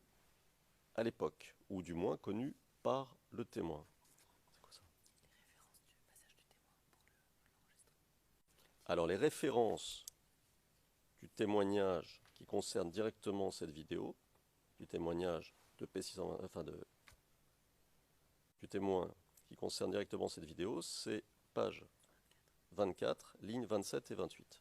à l'époque, ou du moins connu par le témoin. C'est quoi ça ? Alors les références du témoignage qui concernent directement cette vidéo, du témoignage de P620, enfin du témoin qui concerne directement cette vidéo, c'est page 24, lignes 27 et 28.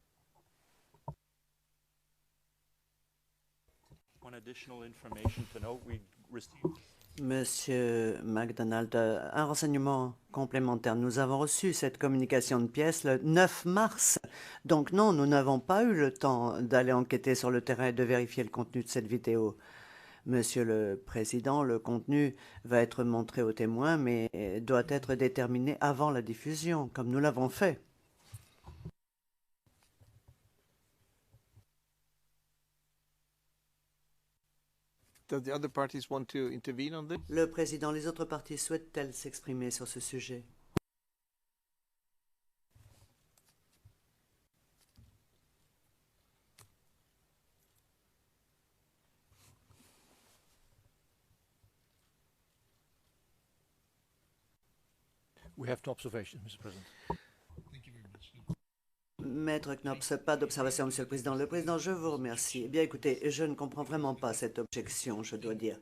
One additional information to note, we received. Monsieur MacDonald, un renseignement complémentaire. Nous avons reçu cette communication de pièces le 9 mars. Donc non, nous n'avons pas eu le temps d'aller enquêter sur le terrain et de vérifier le contenu de cette vidéo. Monsieur le Président, le contenu va être montré aux témoins, mais doit être déterminé avant la diffusion, comme nous l'avons fait. Do the other parties want to intervene on this? Le Président, les autres parties souhaitent-elles s'exprimer sur ce sujet? We have no observation, Mr. President. Maître Knops, pas d'observation, Monsieur le Président. Le Président, je vous remercie. Eh bien, écoutez, je ne comprends vraiment pas cette objection, je dois dire,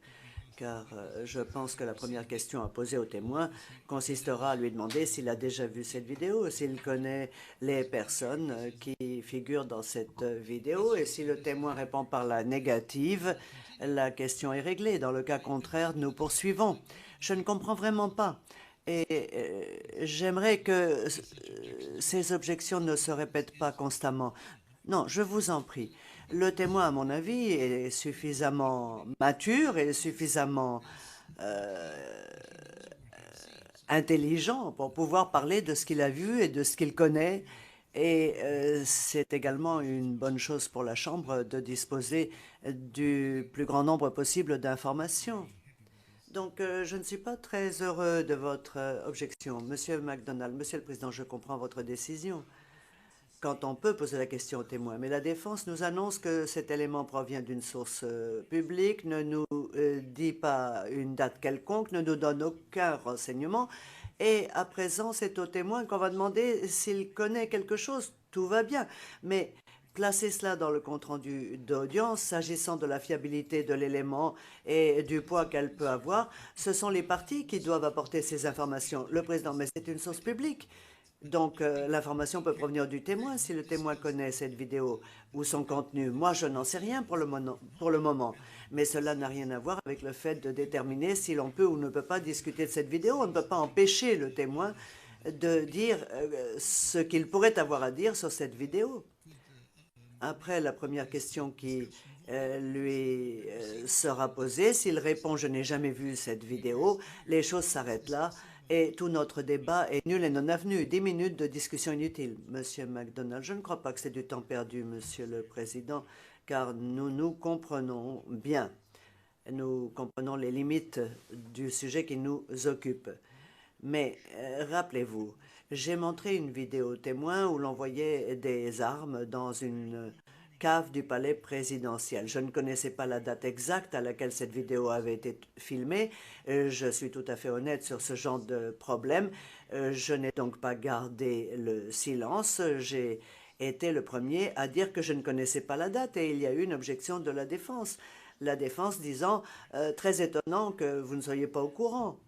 car je pense que la première question à poser au témoin consistera à lui demander s'il a déjà vu cette vidéo, s'il connaît les personnes qui figurent dans cette vidéo, et si le témoin répond par la négative, la question est réglée. Dans le cas contraire, nous poursuivons. Je ne comprends vraiment pas. Et j'aimerais que ces objections ne se répètent pas constamment. Non, je vous en prie. Le témoin, à mon avis, est suffisamment mature et suffisamment intelligent pour pouvoir parler de ce qu'il a vu et de ce qu'il connaît. Et c'est également une bonne chose pour la Chambre de disposer du plus grand nombre possible d'informations. Donc, je ne suis pas très heureux de votre objection. Monsieur MacDonald, Monsieur le Président, je comprends votre décision quand on peut poser la question au témoin. Mais la défense nous annonce que cet élément provient d'une source publique, ne nous dit pas une date quelconque, ne nous donne aucun renseignement. Et à présent, c'est au témoin qu'on va demander s'il connaît quelque chose. Tout va bien. Mais placer cela dans le compte-rendu d'audience, s'agissant de la fiabilité de l'élément et du poids qu'elle peut avoir, ce sont les parties qui doivent apporter ces informations. Le président, mais c'est une source publique. Donc, l'information peut provenir du témoin si le témoin connaît cette vidéo ou son contenu. Moi, je n'en sais rien pour le moment. Mais cela n'a rien à voir avec le fait de déterminer si l'on peut ou ne peut pas discuter de cette vidéo. On ne peut pas empêcher le témoin de dire ce qu'il pourrait avoir à dire sur cette vidéo. Après la première question qui lui sera posée, s'il répond « je n'ai jamais vu cette vidéo », les choses s'arrêtent là et tout notre débat est nul et non avenu. 10 minutes de discussion inutile. Monsieur MacDonald, je ne crois pas que c'est du temps perdu, Monsieur le Président, car nous nous comprenons bien. Nous comprenons les limites du sujet qui nous occupe. Mais rappelez-vous, j'ai montré une vidéo témoin où l'on voyait des armes dans une cave du palais présidentiel. Je ne connaissais pas la date exacte à laquelle cette vidéo avait été filmée. Je suis tout à fait honnête sur ce genre de problème. Je n'ai donc pas gardé le silence. J'ai été le premier à dire que je ne connaissais pas la date et il y a eu une objection de la défense. La défense disant « très étonnant que vous ne soyez pas au courant ».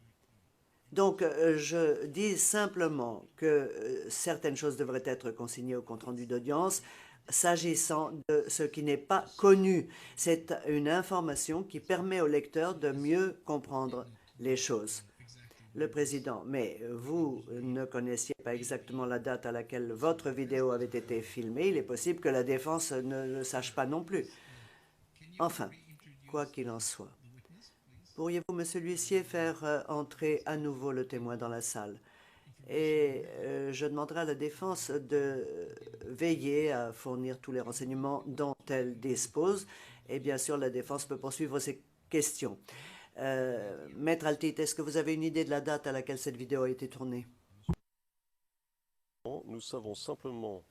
Donc, je dis simplement que certaines choses devraient être consignées au compte-rendu d'audience s'agissant de ce qui n'est pas connu. C'est une information qui permet au lecteur de mieux comprendre les choses. Le Président, mais vous ne connaissiez pas exactement la date à laquelle votre vidéo avait été filmée. Il est possible que la défense ne le sache pas non plus. Enfin, quoi qu'il en soit. Pourriez-vous, monsieur l'huissier, faire entrer à nouveau le témoin dans la salle? Et je demanderai à la défense de veiller à fournir tous les renseignements dont elle dispose. Et bien sûr, la défense peut poursuivre ses questions. Maître Altit, est-ce que vous avez une idée de la date à laquelle cette vidéo a été tournée? Nous savons simplement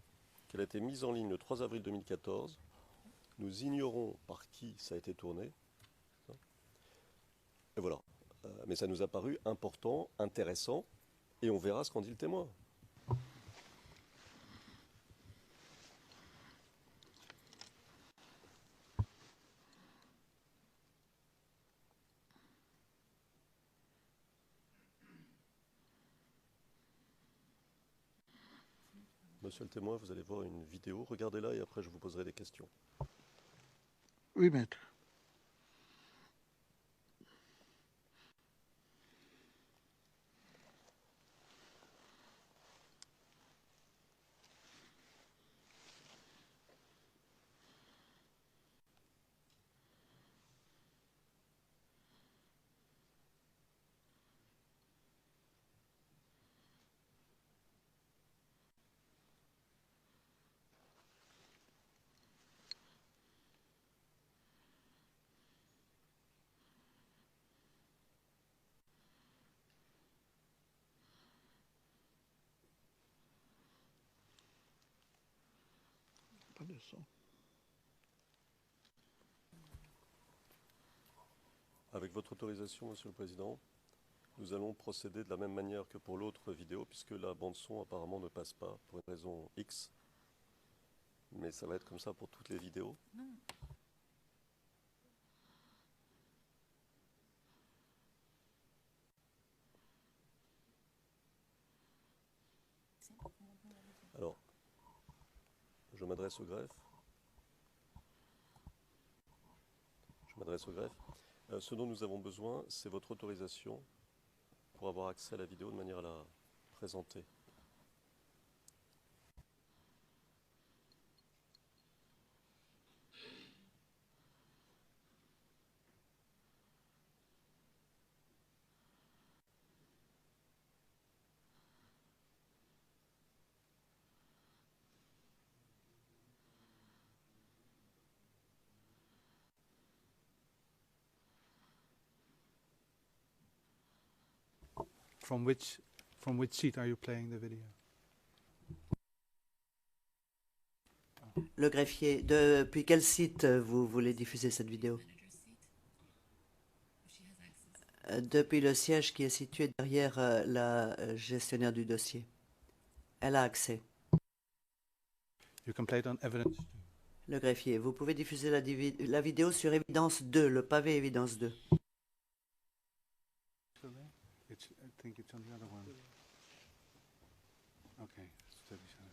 qu'elle a été mise en ligne le 3 avril 2014. Nous ignorons par qui ça a été tourné. Et voilà. Mais ça nous a paru important, intéressant, et on verra ce qu'en dit le témoin. Monsieur le témoin, vous allez voir une vidéo, regardez-la et après je vous poserai des questions. Oui, maître. Pas de son. Avec votre autorisation, Monsieur le Président, nous allons procéder de la même manière que pour l'autre vidéo, puisque la bande-son apparemment ne passe pas pour une raison X. Mais ça va être comme ça pour toutes les vidéos. Alors, je m'adresse au greffe. Ce dont nous avons besoin, c'est votre autorisation pour avoir accès à la vidéo de manière à la présenter. From which seat are you playing the video? Le greffier, depuis quel site vous voulez diffuser cette vidéo? Depuis le siège qui est situé derrière la gestionnaire du dossier. Elle a accès. You can play it on evidence. Le greffier, vous pouvez diffuser la vidéo sur Évidence 2, le pavé Évidence 2. Still there? I think it's on the other one. Okay, it's 37.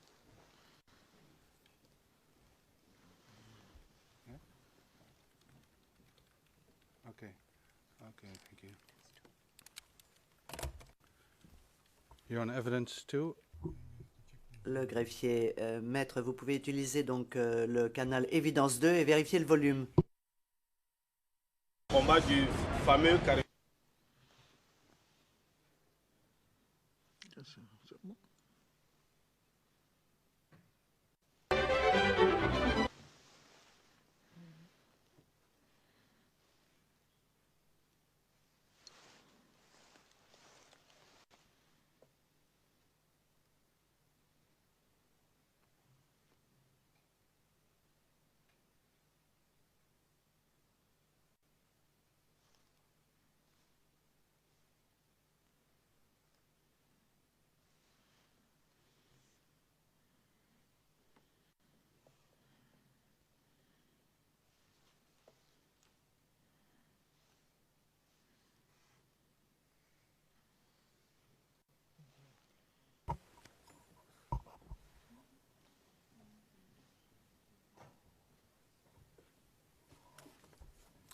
Yeah? Okay. Okay, thank you. You're on evidence too. Le greffier, maître, vous pouvez utiliser donc le canal Évidence 2 et vérifier le volume. Combat du fameux carré. C'est bon.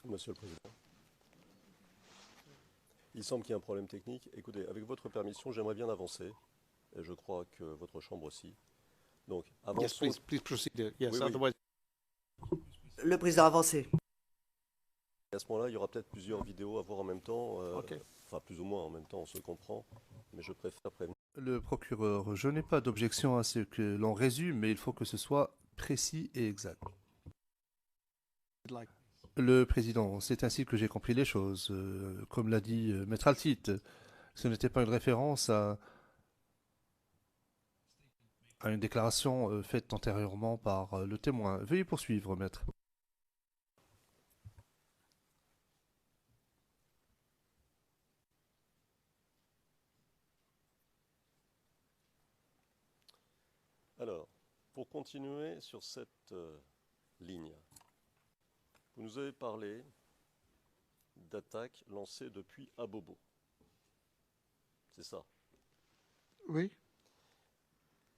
Monsieur le Président. Il semble qu'il y ait un problème technique. Écoutez, avec votre permission, j'aimerais bien avancer. Et je crois que votre chambre aussi. Donc, Yes, avançons. please proceed. Yes, Oui, oui. otherwise. Le président avancé. À ce moment-là, il y aura peut-être plusieurs vidéos à voir en même temps. Ok. Enfin, plus ou moins en même temps, on se comprend. Mais je préfère prévenir. Le procureur, je n'ai pas d'objection à ce que l'on résume, mais il faut que ce soit précis et exact. Like, Le président, c'est ainsi que j'ai compris les choses. Comme l'a dit Maître Altit, ce n'était pas une référence à une déclaration faite antérieurement par le témoin. Veuillez poursuivre, maître. Alors, pour continuer sur cette ligne, vous nous avez parlé d'attaques lancées depuis Abobo. C'est ça. Oui,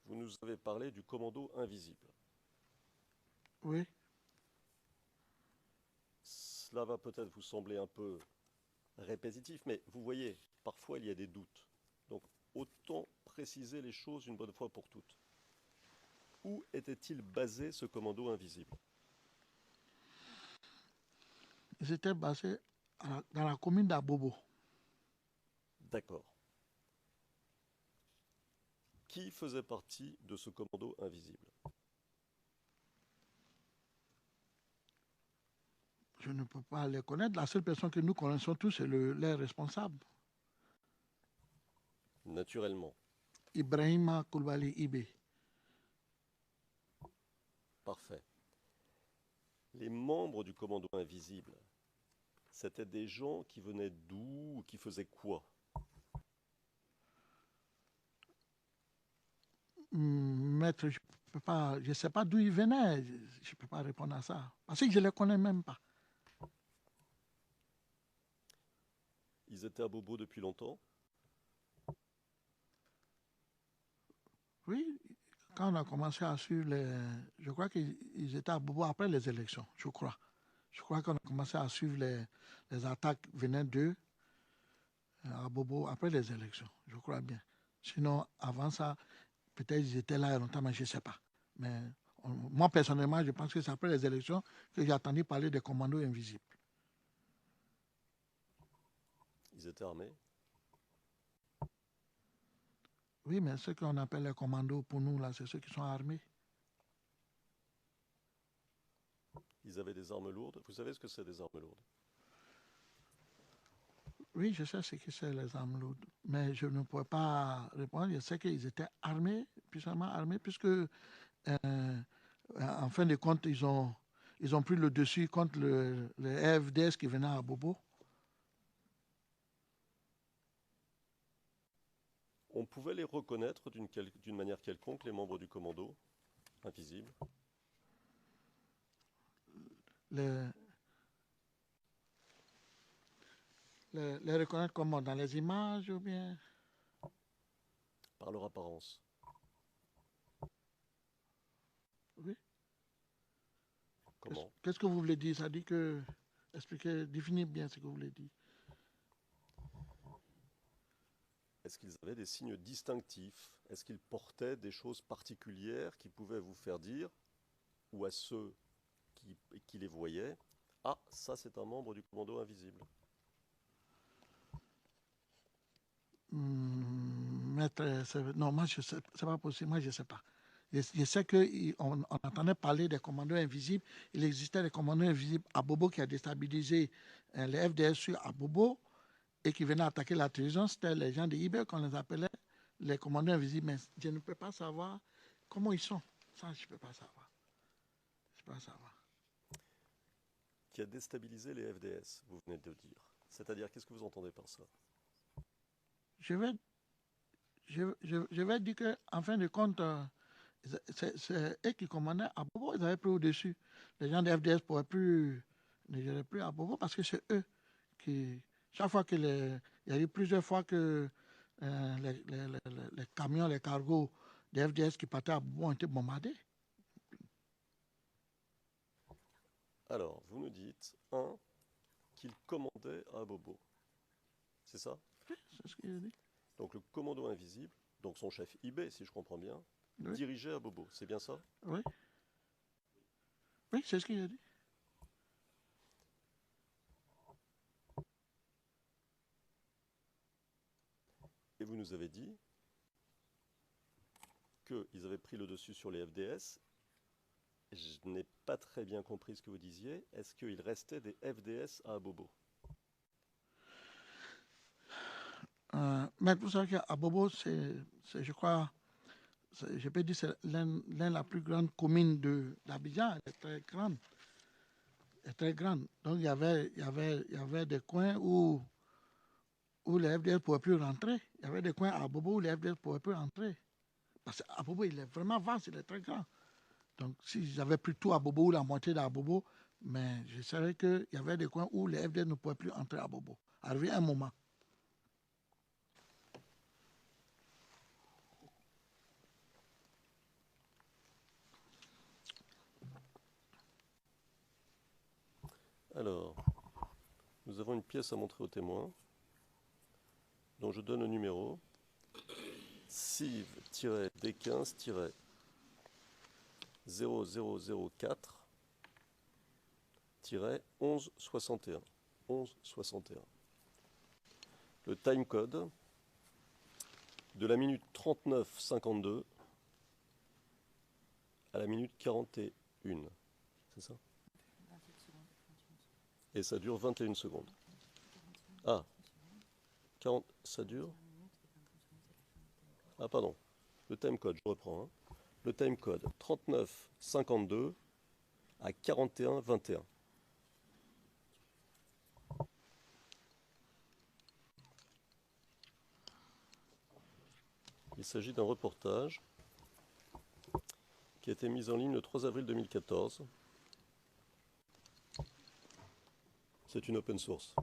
Vous nous avez parlé du commando invisible. oui. Cela va peut-être vous sembler un peu répétitif, mais vous voyez, parfois il y a des doutes. Donc, autant préciser les choses une bonne fois pour toutes. Où était-il basé ce commando invisible? Ils étaient basés dans la commune d'Abobo. D'accord. Qui faisait partie de ce commando invisible? Je ne peux pas les connaître. La seule personne que nous connaissons tous, c'est leur responsable, Naturellement. Ibrahima Koulibaly Ibé. Parfait. Les membres du commando invisible, c'était des gens qui venaient d'où ou qui faisaient quoi? Maître, je ne sais pas d'où ils venaient. Je ne peux pas répondre à ça. Parce que je ne les connais même pas. Ils étaient à Bobo depuis longtemps? Oui, quand on a commencé à suivre les... Je crois qu'ils étaient à Bobo après les élections, je crois. Je crois qu'on a commencé à suivre les attaques venant d'eux à Bobo après les élections, je crois bien. Sinon, avant ça, peut-être ils étaient là longtemps, mais je ne sais pas. Mais moi, personnellement, je pense que c'est après les élections que j'ai entendu parler des commandos invisibles. Ils étaient armés? Oui, mais ceux qu'on appelle les commandos, pour nous, là, c'est ceux qui sont armés. Ils avaient des armes lourdes? Vous savez ce que c'est des armes lourdes? Oui, je sais ce que c'est les armes lourdes, mais je ne pourrais pas répondre. Je sais qu'ils étaient armés, puissamment armés, puisque en fin de compte, ils ont pris le dessus contre les FDS qui venaient à Bobo. On pouvait les reconnaître d'une manière quelconque, les membres du commando invisible? Les reconnaître comment? Dans les images ou bien? Par leur apparence. Oui. Comment? Qu'est-ce que vous voulez dire? Ça dit que... Expliquez, définissez bien ce que vous voulez dire. est-ce qu'ils avaient des signes distinctifs? Est-ce qu'ils portaient des choses particulières qui pouvaient vous faire dire, ou à ceux qui les voyaient, ah, ça c'est un membre du commando invisible? Maître, non, moi, je sais, c'est pas possible, moi, je ne sais pas. Je sais qu'on entendait parler des commandos invisibles. Il existait des commandos invisibles à Bobo qui a déstabilisé les FDS sur Abobo et qui venaient attaquer la télévision. C'était les gens de eBay qu'on les appelait les commandos invisibles. Mais je ne peux pas savoir comment ils sont. Ça, je ne peux pas savoir. Je ne peux pas savoir. Qui a déstabilisé les FDS, vous venez de le dire. C'est-à-dire, qu'est-ce que vous entendez par ça? Je vais dire qu'en fin de compte, c'est eux qui commandaient à Bobo, ils avaient pris au-dessus. Les gens de FDS ne géraient plus à Bobo parce que c'est eux qui. Chaque fois il y a eu plusieurs fois que les camions, les cargos de FDS qui partaient à Bobo ont été bombardés. Alors, vous nous dites, qu'il commandait à Bobo. C'est ça? Oui, c'est ce qu'il a dit. Donc le commando invisible, donc son chef eBay, si je comprends bien, Oui. dirigeait à Bobo. C'est bien ça? Oui. Oui, c'est ce qu'il a dit. Et vous nous avez dit qu'ils avaient pris le dessus sur les FDS. Je n'ai pas très bien compris ce que vous disiez. Est-ce qu'il restait des FDS à Bobo? Mais vous savez qu'à Bobo, je crois, je peux dire, c'est l'un la plus grande commune d'Abidjan. Elle est très grande. Elle est très grande. Donc il y avait des coins où les FDS ne pouvaient plus rentrer. Il y avait des coins à Bobo où les FDS ne pouvaient plus rentrer. Parce qu'à Bobo, il est vraiment vaste, il est très grand. Donc si j'avais pris tout à Bobo ou la moitié d'à Bobo, mais je savais qu'il y avait des coins où les FDS ne pouvaient plus entrer à Bobo. Arrivé un moment. Alors, nous avons une pièce à montrer aux témoins, dont je donne le numéro. CIV-D15-0004-1161. 1161. Le timecode de la minute 39,52 à la minute 41. C'est ça? Et ça dure 21 secondes. Ah, 40, ça dure? Ah, pardon. Le timecode, je reprends. Le timecode 39,52 à 41,21. Il s'agit d'un reportage qui a été mis en ligne le 3 avril 2014. C'est une open source.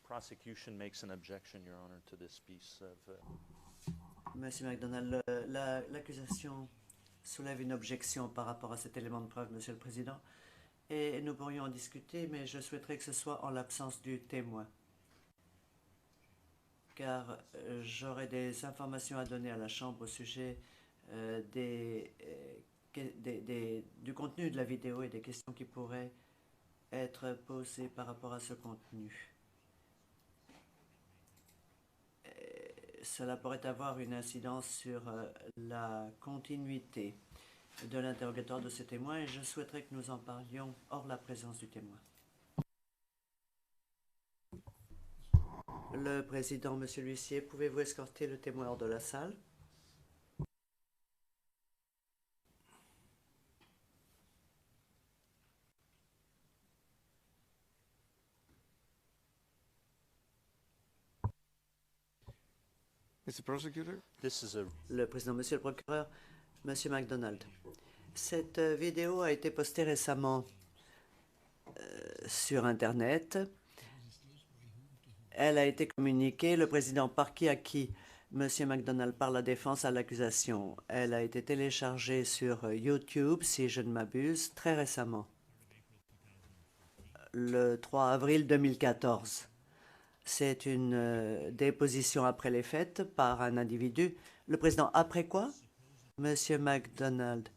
Prosecution makes an objection, Your Honor, to this piece of... Monsieur MacDonald, l'accusation soulève une objection par rapport à cet élément de preuve, Monsieur le Président, et nous pourrions en discuter, mais je souhaiterais que ce soit en l'absence du témoin, car j'aurai des informations à donner à la Chambre au sujet du contenu de la vidéo et des questions qui pourraient être posées par rapport à ce contenu. Cela pourrait avoir une incidence sur la continuité de l'interrogatoire de ce témoin et je souhaiterais que nous en parlions hors la présence du témoin. Le président, monsieur l'huissier, pouvez-vous escorter le témoin hors de la salle? Mr. Prosecutor? This is a... Le président, monsieur le procureur, monsieur MacDonald. Cette vidéo a été postée récemment sur Internet. Elle a été communiquée, le président Parky a acquis M. McDonald par la défense à l'accusation. Elle a été téléchargée sur YouTube, si je ne m'abuse, très récemment, le 3 avril 2014. C'est une déposition après les faits par un individu. Le président, après quoi? M. McDonald,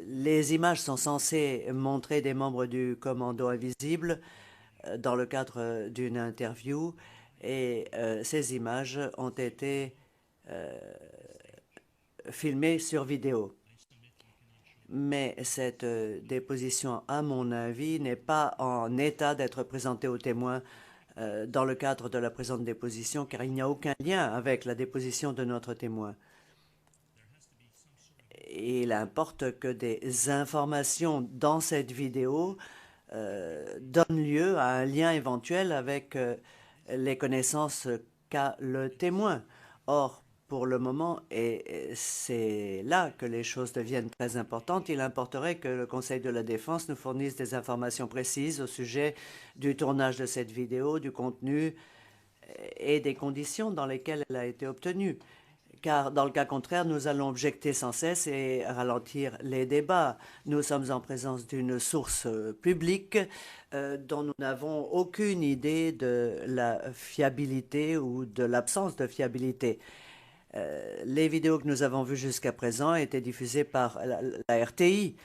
les images sont censées montrer des membres du commando invisible dans le cadre d'une interview et ces images ont été filmées sur vidéo. Mais cette déposition, à mon avis, n'est pas en état d'être présentée aux témoins dans le cadre de la présente déposition, car il n'y a aucun lien avec la déposition de notre témoin. Il importe que des informations dans cette vidéo donnent lieu à un lien éventuel avec les connaissances qu'a le témoin. Or, pour le moment, et c'est là que les choses deviennent très importantes, il importerait que le Conseil de la Défense nous fournisse des informations précises au sujet du tournage de cette vidéo, du contenu et des conditions dans lesquelles elle a été obtenue. Car dans le cas contraire, nous allons objecter sans cesse et ralentir les débats. Nous sommes en présence d'une source publique dont nous n'avons aucune idée de la fiabilité ou de l'absence de fiabilité. Les vidéos que nous avons vues jusqu'à présent étaient diffusées par la RTI.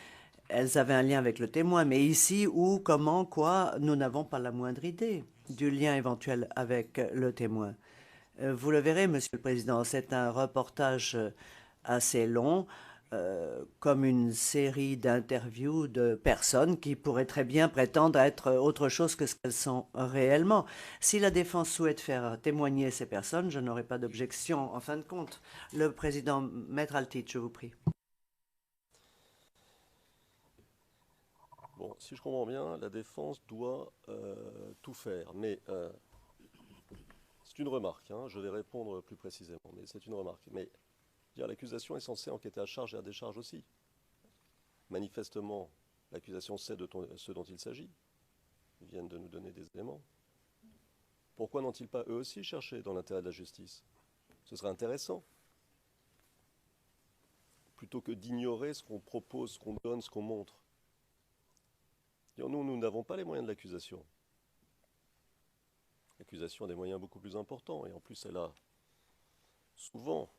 Elles avaient un lien avec le témoin, mais ici, où, comment, quoi, nous n'avons pas la moindre idée du lien éventuel avec le témoin. Vous le verrez, Monsieur le Président, c'est un reportage assez long, comme une série d'interviews de personnes qui pourraient très bien prétendre être autre chose que ce qu'elles sont réellement. Si la défense souhaite faire témoigner ces personnes, je n'aurai pas d'objection en fin de compte. Le président, Maître Altit, je vous prie. Bon, si je comprends bien, la défense doit tout faire, mais c'est une remarque, hein, je vais répondre plus précisément, mais c'est une remarque. Mais l'accusation est censée enquêter à charge et à décharge aussi. Manifestement, l'accusation sait de ce dont il s'agit. Ils viennent de nous donner des éléments. Pourquoi n'ont-ils pas eux aussi cherché dans l'intérêt de la justice? Ce serait intéressant. Plutôt que d'ignorer ce qu'on propose, ce qu'on donne, ce qu'on montre. Nous n'avons pas les moyens de l'accusation. L'accusation a des moyens beaucoup plus importants et en plus elle a souvent